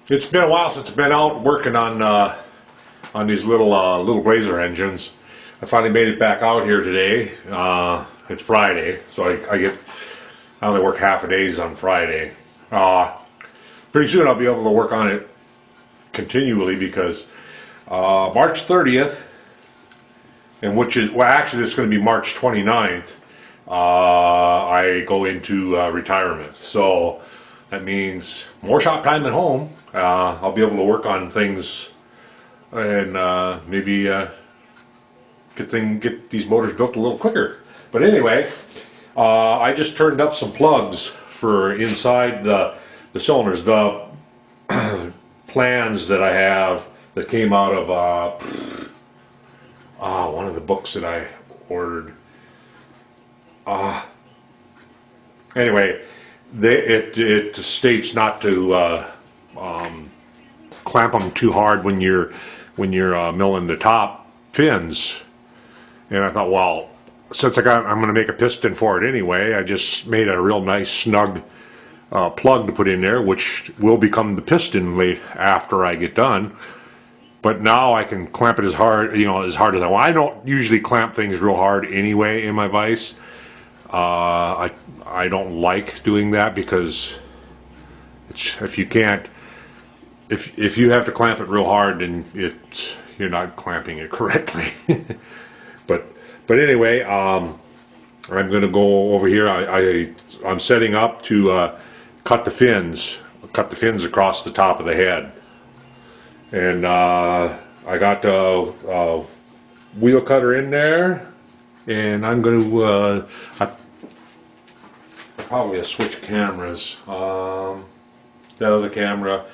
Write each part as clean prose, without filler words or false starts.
It's been a while since I've been out working on these little Blazer engines. I finally made it back out here today. It's Friday, so I only work half a days on Friday. Pretty soon I'll be able to work on it continually because March 30th, and which is, well, actually it's going to be March 29th. I go into retirement, so that means more shop time at home. I'll be able to work on things and maybe get these motors built a little quicker. But anyway, I just turned up some plugs for inside the cylinders. The plans that I have that came out of one of the books that I ordered. Anyway, it states not to clamp them too hard when you're milling the top fins. And I thought, well, since I'm going to make a piston for it anyway, I just made a real nice snug plug to put in there, which will become the piston after I get done. But now I can clamp it as hard as I want. I don't usually clamp things real hard anyway in my vise. I don't like doing that because if you have to clamp it real hard, then you're not clamping it correctly. But anyway, I'm going to go over here. I'm setting up to cut the fins across the top of the head, and I got a wheel cutter in there, and I'm going to probably switch cameras. That other camera,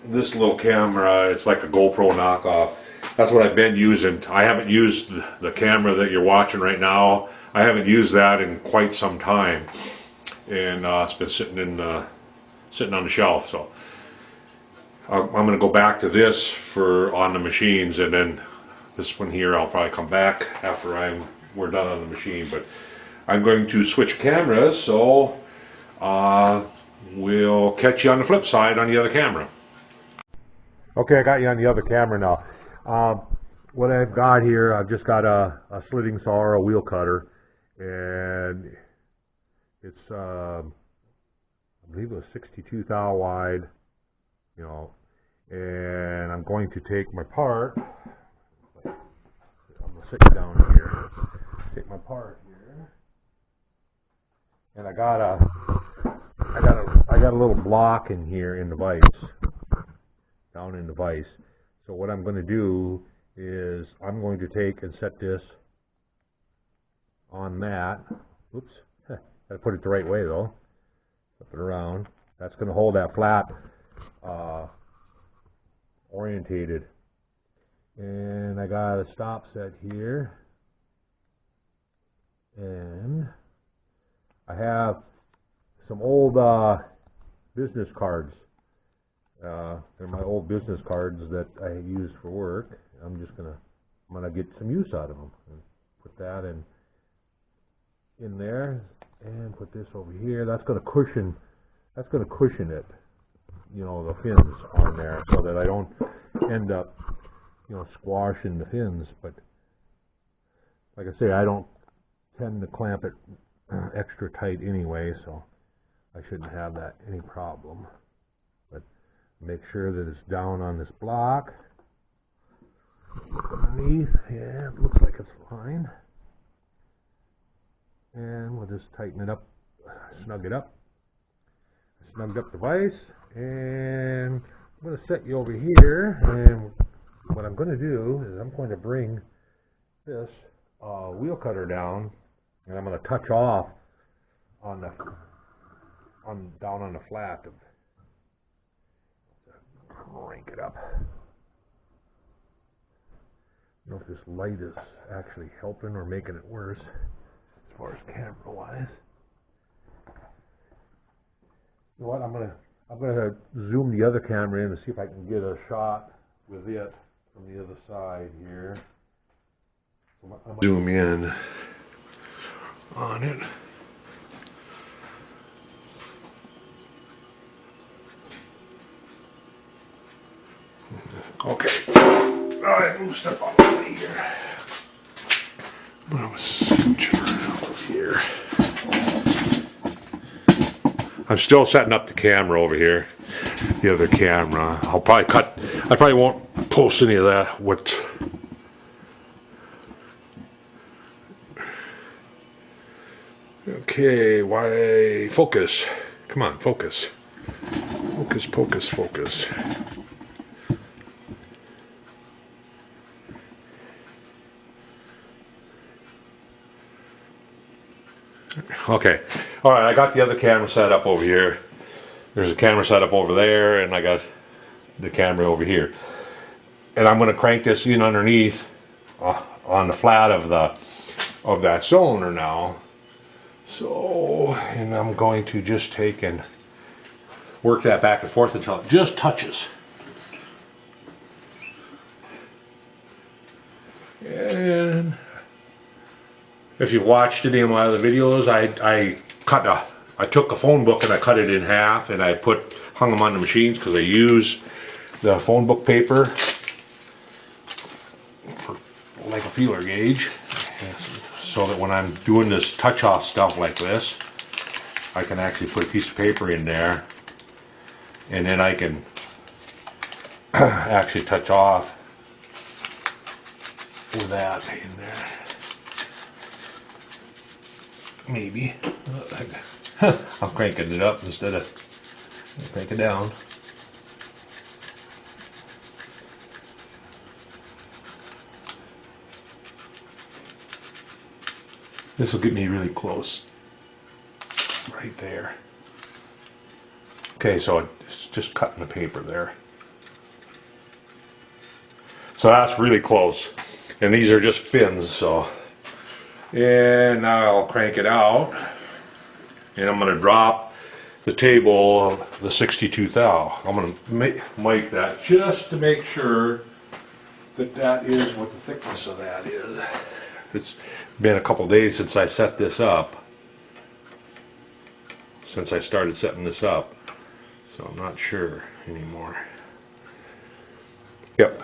this little camera, it's like a GoPro knockoff. That's what I've been using. I haven't used the camera that you're watching right now. I haven't used that in quite some time, and it's been sitting on the shelf. So I'm going to go back to this on the machines, and then this one here I'll probably come back after we're done on the machine. But I'm going to switch cameras, so we'll catch you on the flip side on the other camera. Okay, I got you on the other camera now. What I've got here, I've just got a slitting saw or a wheel cutter, and it's I believe it was 62 thou wide, and I'm going to take my part. I'm going to sit down here, take my part here, and I got a little block in here in the vise, down in the vise. So what I'm going to do is I'm going to take and set this on that. Oops, gotta put it the right way though. Flip it around. That's going to hold that flat orientated. And I got a stop set here. And I have some old business cards. They're my old business cards that I use for work. I'm gonna get some use out of them. And put that in there, and put this over here. That's gonna cushion it. The fins on there, so that I don't end up, squashing the fins. But like I say, I don't tend to clamp it extra tight anyway, so I shouldn't have that any problem. Make sure that it's down on this block. Underneath, yeah, it looks like it's fine. And we'll just tighten it up, snug it up. Snugged up the vise, and I'm going to set you over here. And what I'm going to do is I'm going to bring this wheel cutter down, and I'm going to touch off down on the flat. Crank it up. I don't know if this light is actually helping or making it worse as far as camera wise. You know what? I'm gonna zoom the other camera in to see if I can get a shot with it from the other side here. Zoom in on it. Okay. Alright, move stuff out of the way here. I'm gonna switch it around over here. I'm still setting up the camera over here. The other camera. I probably won't post any of that. Okay, why focus? Come on, focus. Focus, focus, focus. Okay, all right, I got the other camera set up over here. There's a camera set up over there, and I got the camera over here. And I'm going to crank this in underneath on the flat of that cylinder now. So, and I'm going to just take and work that back and forth until it just touches. And if you watched any of my other videos, I took a phone book and I cut it in half, and I hung them on the machines because I use the phone book paper for like a feeler gauge, so that when I'm doing this touch-off stuff like this, I can actually put a piece of paper in there, and then I can actually touch off with that in there. Maybe. I'm cranking it up instead of cranking it down. This will get me really close. Right there. Okay, so it's just cutting the paper there. So that's really close. And these are just fins, so. And now I'll crank it out. And I'm going to drop the table, the 62 thou. I'm going to mic that just to make sure that that is what the thickness of that is. It's been a couple days since I set this up. Since I started setting this up. So I'm not sure anymore. Yep.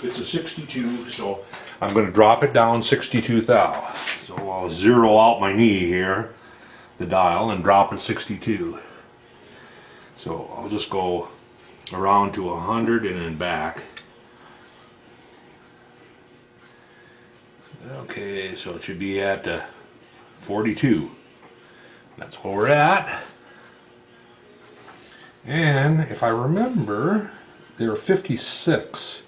It's a 62, so I'm going to drop it down 62 thou. So I'll zero out my knee here, the dial, and drop it 62. So I'll just go around to 100 and then back. Okay, so it should be at 42. That's where we're at. And if I remember, they're 56.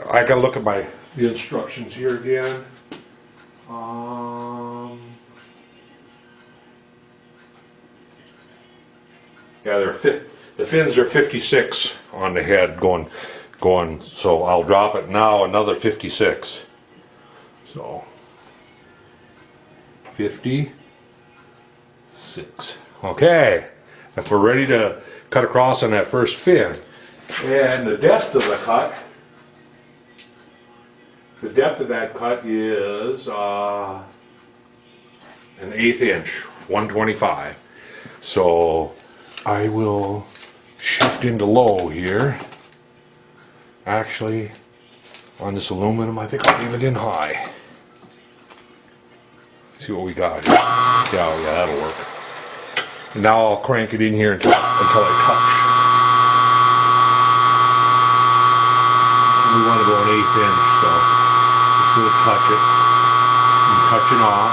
I gotta look at the instructions here again. Yeah, the fins are 56 on the head going. So I'll drop it now another 56. So 56. Okay. If we're ready to cut across on that first fin. And the depth of the cut. The depth of that cut is an 1/8 inch, 125. So I will shift into low here. Actually, on this aluminum, I think I'll leave it in high. See what we got here. Yeah, that'll work. And now I'll crank it in here until I touch. We want to go an 1/8 inch, so just going to touch it. I'm touching off.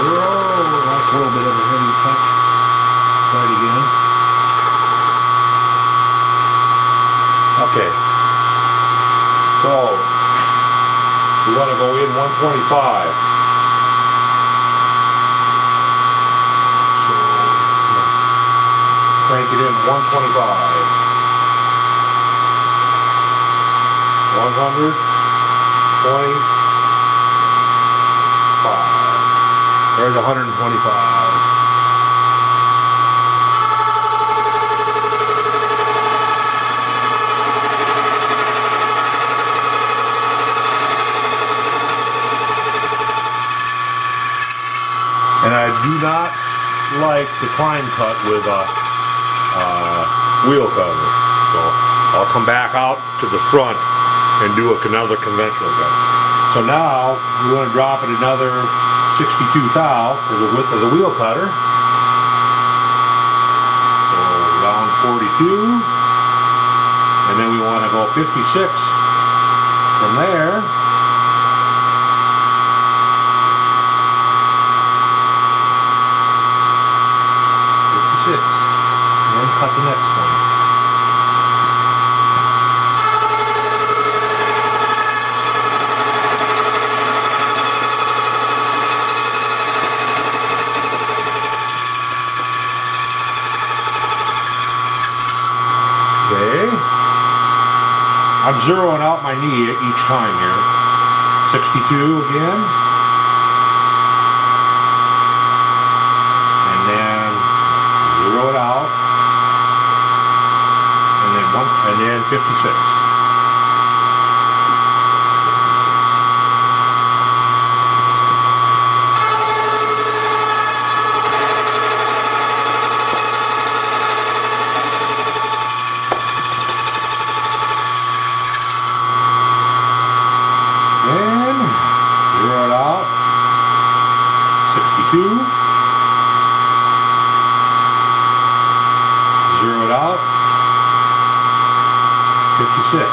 Whoa, that's a little bit of a heavy touch. Try it again. Okay. So we want to go in 125. So crank it in 125. 125. There's 125. And I do not like the climb cut with a wheel cover. So I'll come back out to the front and do another conventional cut. So now we want to drop it another 62 thou for the width of the wheel cutter. So round 42, and then we want to go 56 from there. 56, and then cut the next one. Okay, I'm zeroing out my knee each time here. 62 again, and then zero it out, and then 56. Then zero it out, 62. Zero it out, 56.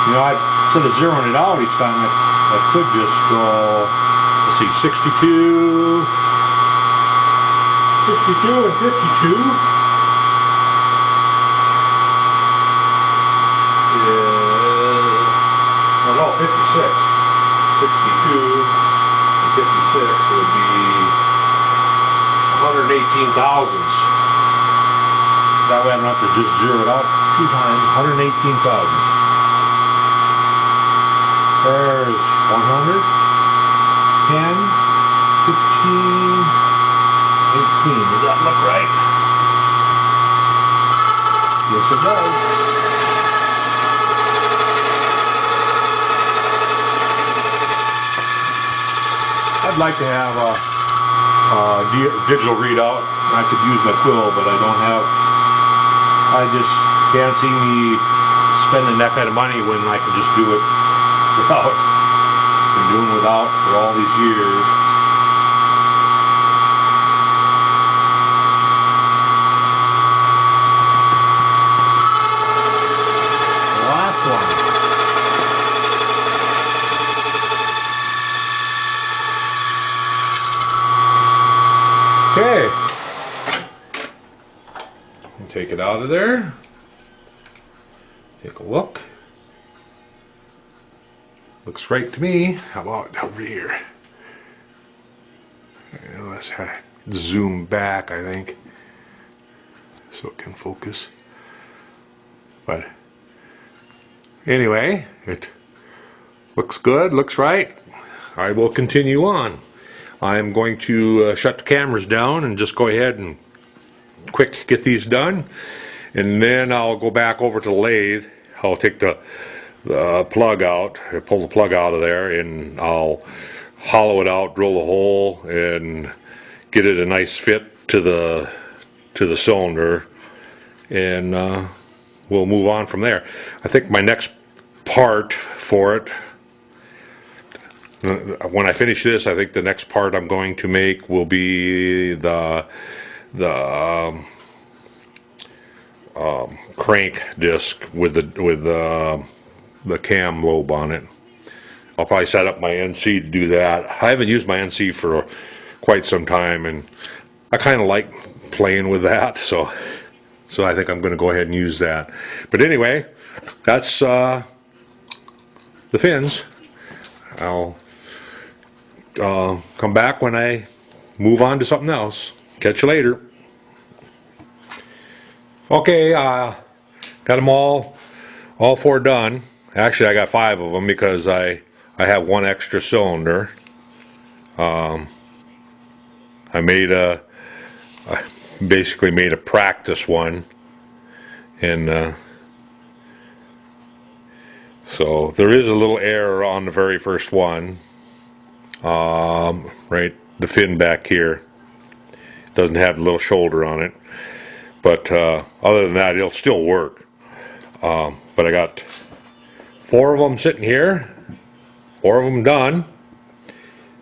You know, instead of zeroing it out each time, I could just go, let's see, 62 and 52 is, no, 56. 62 and 56 would be 118 thousandths. That way I don't have to just zero it out 2 times, 118 thousandths. There's 100, 10, 15, 18. Does that look right? Yes, it does. I'd like to have a digital readout. I could use my quill, but I don't have. I just can't see me spending that kind of money when I could just do it without. Been doing without for all these years. Okay, take it out of there, take a look, looks right to me. How about over here? And let's zoom back, I think, so it can focus. But anyway, it looks good, looks right. I will continue on. I'm going to shut the cameras down and just go ahead and quick get these done, and then I'll go back over to the lathe. I'll take the plug out, pull the plug out of there, and I'll hollow it out, drill the hole, and get it a nice fit to the cylinder, and we'll move on from there. I think my next part for it, when I finish this, I think the next part I'm going to make will be the crank disc with the cam lobe on it. I'll probably set up my NC to do that. I haven't used my NC for quite some time, and I kind of like playing with that, so I think I'm going to go ahead and use that. But anyway, that's the fins. I'll come back when I move on to something else. Catch you later. Okay, got them all 4 done. Actually, I got 5 of them because I have 1 extra cylinder. I I basically made a practice one, and so there is a little error on the very first one, right, the fin back here doesn't have the little shoulder on it, but other than that it'll still work. But I got 4 of them sitting here, 4 of them done.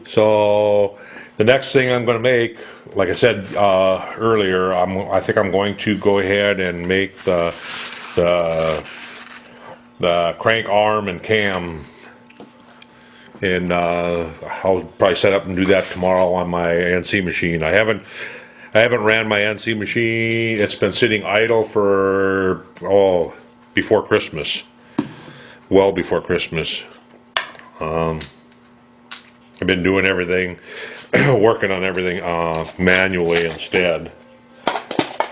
So the next thing I'm going to make, like I said earlier, I think I'm going to go ahead and make the crank arm and cam, and I'll probably set up and do that tomorrow on my NC machine. I haven't ran my NC machine. It's been sitting idle for before Christmas, well before Christmas. I've been doing everything, working on everything manually instead.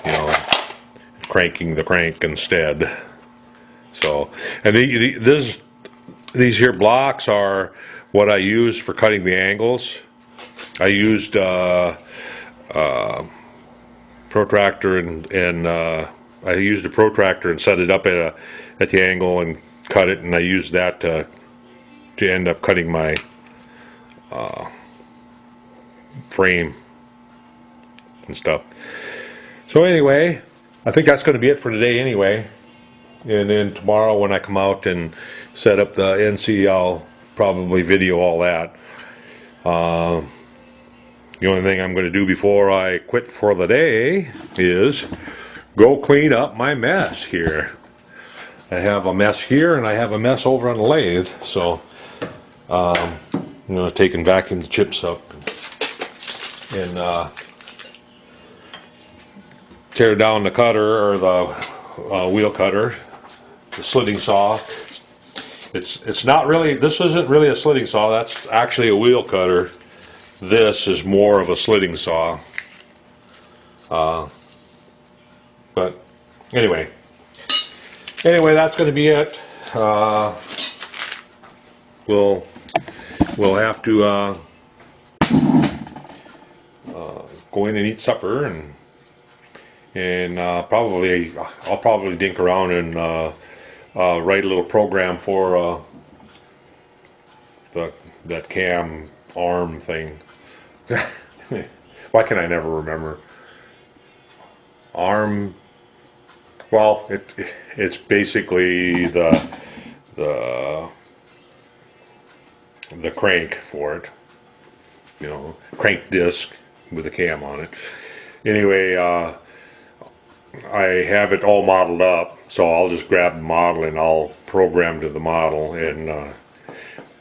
You know, cranking the crank instead. So, and these here blocks are what I use for cutting the angles. I used protractor and I used a protractor and set it up at the angle and cut it, and I used that to end up cutting my frame and stuff. So anyway, I think that's going to be it for today anyway. And then tomorrow when I come out and set up the NC, I'll probably video all that. The only thing I'm going to do before I quit for the day is go clean up my mess here. I have a mess here and I have a mess over on the lathe, so I'm going to take and vacuum the chips up and tear down the cutter, or the wheel cutter, the slitting saw. It's not really, this isn't really a slitting saw, that's actually a wheel cutter. This is more of a slitting saw. But anyway, that's going to be it. We'll have to go in and eat supper, and I'll probably dink around and write a little program for that cam arm thing. Why can I never remember? Arm. Well, it's basically the crank for it. You know, crank disc with a cam on it. Anyway, I have it all modeled up, so I'll just grab the model and I'll program to the model, and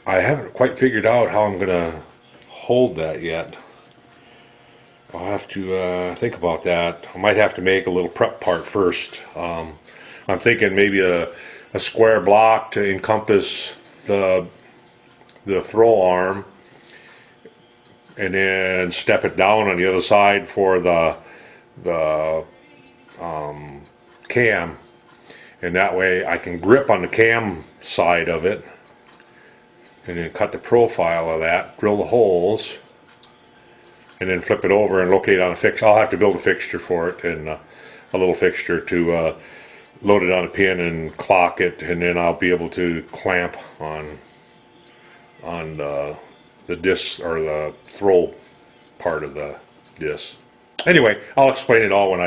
I haven't quite figured out how I'm gonna hold that yet. I'll have to think about that. I might have to make a little prep part first. I'm thinking maybe a square block to encompass the throw arm, and then step it down on the other side for the cam, and that way I can grip on the cam side of it, and then cut the profile of that, drill the holes, and then flip it over and locate on a fixture. I'll have to build a fixture for it, and a little fixture to load it on a pin and clock it, and then I'll be able to clamp on the disc, or the throw part of the disc. Anyway, I'll explain it all when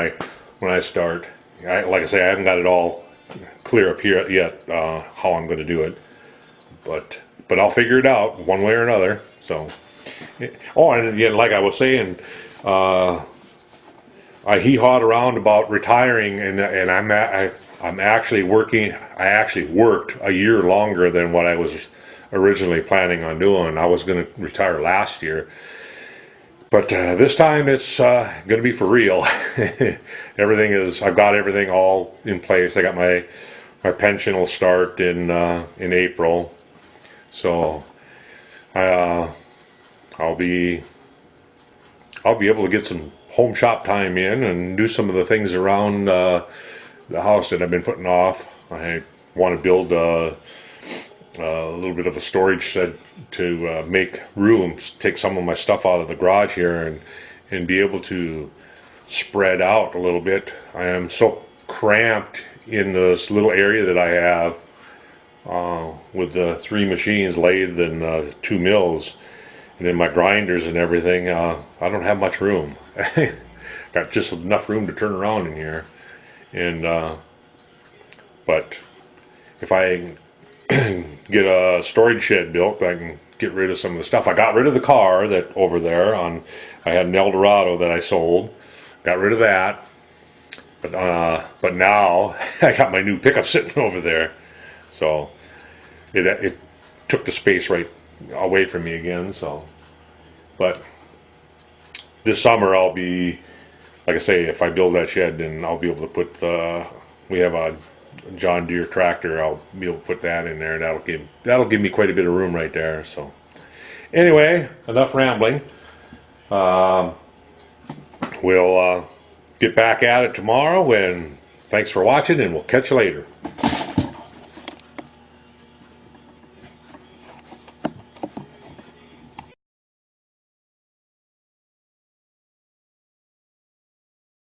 I start. Like I say, I haven't got it all clear up here yet, how I'm going to do it, but I'll figure it out one way or another. So, oh, and again, like I was saying, I hee-hawed around about retiring, and I'm actually working. I actually worked a year longer than what I was originally planning on doing. I was going to retire last year, but this time it's going to be for real. I've got everything all in place. I got my pension will start in April, so I'll be able to get some home shop time in and do some of the things around the house that I've been putting off. I want to build a little bit of a storage shed to make room, take some of my stuff out of the garage here and be able to spread out a little bit. I am so cramped in this little area that I have with the 3 machines, lathe and 2 mills, and then my grinders and everything. I don't have much room. Got just enough room to turn around in here, and but if I get a storage shed built, I can get rid of some of the stuff. I got rid of the car that over there on. I had an Eldorado that I sold. Got rid of that, but now I got my new pickup sitting over there, so it took the space right away from me again. So, but this summer I'll be, like I say, if I build that shed, then I'll be able to put we have a John Deere tractor. I'll be able to put that in there. That'll give me quite a bit of room right there. So, anyway, enough rambling. We'll get back at it tomorrow, and thanks for watching, and we'll catch you later.